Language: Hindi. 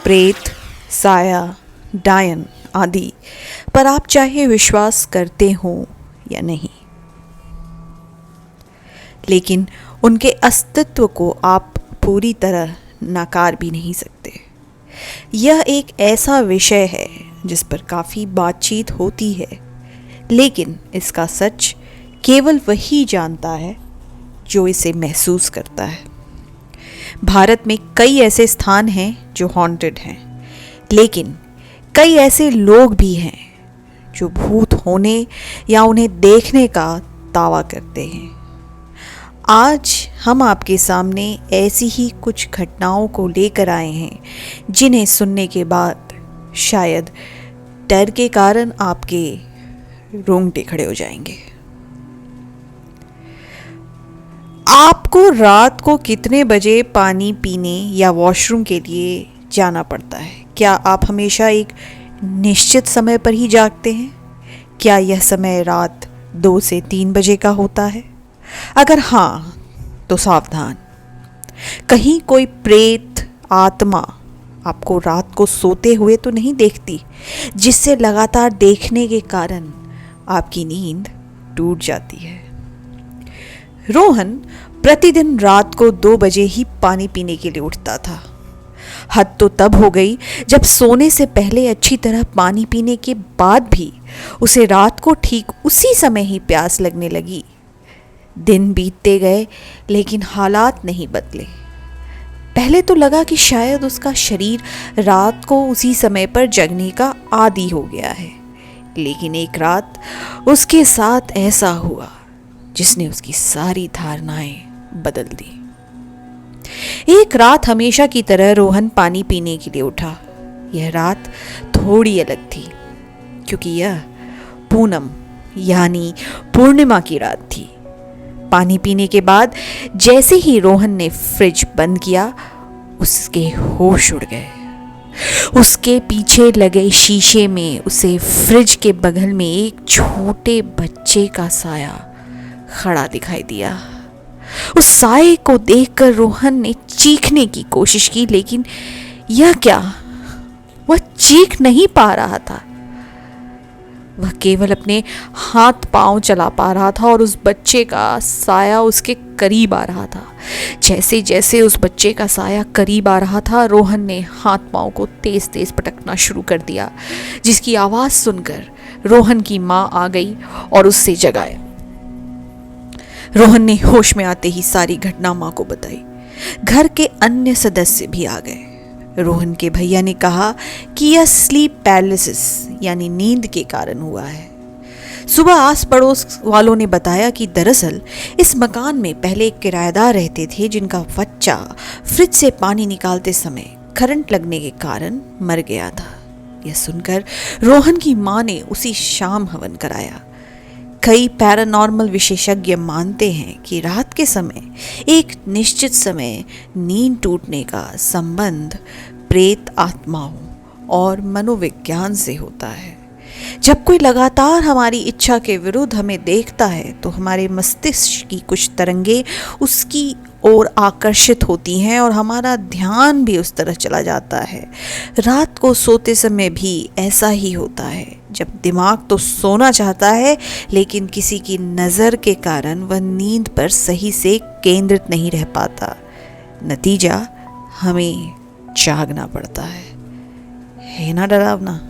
प्रेत, साया, डायन आदि पर आप चाहे विश्वास करते हो या नहीं, लेकिन उनके अस्तित्व को आप पूरी तरह नकार भी नहीं सकते। यह एक ऐसा विषय है जिस पर काफ़ी बातचीत होती है, लेकिन इसका सच केवल वही जानता है जो इसे महसूस करता है। भारत में कई ऐसे स्थान हैं जो हॉन्टेड हैं, लेकिन कई ऐसे लोग भी हैं जो भूत होने या उन्हें देखने का दावा करते हैं। आज हम आपके सामने ऐसी ही कुछ घटनाओं को लेकर आए हैं जिन्हें सुनने के बाद शायद डर के कारण आपके रोंगटे खड़े हो जाएंगे। आपको रात को कितने बजे पानी पीने या वॉशरूम के लिए जाना पड़ता है? क्या आप हमेशा एक निश्चित समय पर ही जागते हैं? क्या यह समय रात 2 से 3 बजे का होता है? अगर हाँ, तो सावधान, कहीं कोई प्रेत आत्मा आपको रात को सोते हुए तो नहीं देखती, जिससे लगातार देखने के कारण आपकी नींद टूट जाती है। रोहन प्रतिदिन रात को 2 बजे ही पानी पीने के लिए उठता था। हद तो तब हो गई जब सोने से पहले अच्छी तरह पानी पीने के बाद भी उसे रात को ठीक उसी समय ही प्यास लगने लगी। दिन बीतते गए, लेकिन हालात नहीं बदले। पहले तो लगा कि शायद उसका शरीर रात को उसी समय पर जगने का आदी हो गया है, लेकिन एक रात उसके साथ ऐसा हुआ जिसने उसकी सारी धारणाएं बदल दी। एक रात हमेशा की तरह रोहन पानी पीने के लिए उठा। यह रात थोड़ी अलग थी, क्योंकि यह पूनम यानी पूर्णिमा की रात थी। पानी पीने के बाद जैसे ही रोहन ने फ्रिज बंद किया, उसके होश उड़ गए। उसके पीछे लगे शीशे में उसे फ्रिज के बगल में एक छोटे बच्चे का साया खड़ा दिखाई दिया। उस साये को देखकर रोहन ने चीखने की कोशिश की, लेकिन यह क्या, वह चीख नहीं पा रहा था। वह केवल अपने हाथ पांव चला पा रहा था और उस बच्चे का साया उसके करीब आ रहा था। जैसे जैसे उस बच्चे का साया करीब आ रहा था, रोहन ने हाथ पांव को तेज तेज पटकना शुरू कर दिया, जिसकी आवाज़ सुनकर रोहन की माँ आ गई और उससे जगाया। रोहन ने होश में आते ही सारी घटना माँ को बताई। घर के अन्य सदस्य भी आ गए। रोहन के भैया ने कहा कि यह स्लीप पैरालिसिस यानी नींद के कारण हुआ है। सुबह आस पड़ोस वालों ने बताया कि दरअसल इस मकान में पहले एक किराएदार रहते थे, जिनका बच्चा फ्रिज से पानी निकालते समय करंट लगने के कारण मर गया था। यह सुनकर रोहन की माँ ने उसी शाम हवन कराया। कई पैरानॉर्मल विशेषज्ञ मानते हैं कि रात के समय एक निश्चित समय नींद टूटने का संबंध प्रेत आत्माओं और मनोविज्ञान से होता है। जब कोई लगातार हमारी इच्छा के विरुद्ध हमें देखता है, तो हमारे मस्तिष्क की कुछ तरंगें उसकी ओर आकर्षित होती हैं और हमारा ध्यान भी उस तरफ चला जाता है। रात को सोते समय भी ऐसा ही होता है, जब दिमाग तो सोना चाहता है, लेकिन किसी की नज़र के कारण वह नींद पर सही से केंद्रित नहीं रह पाता। नतीजा, हमें जागना पड़ता है ना डरावना?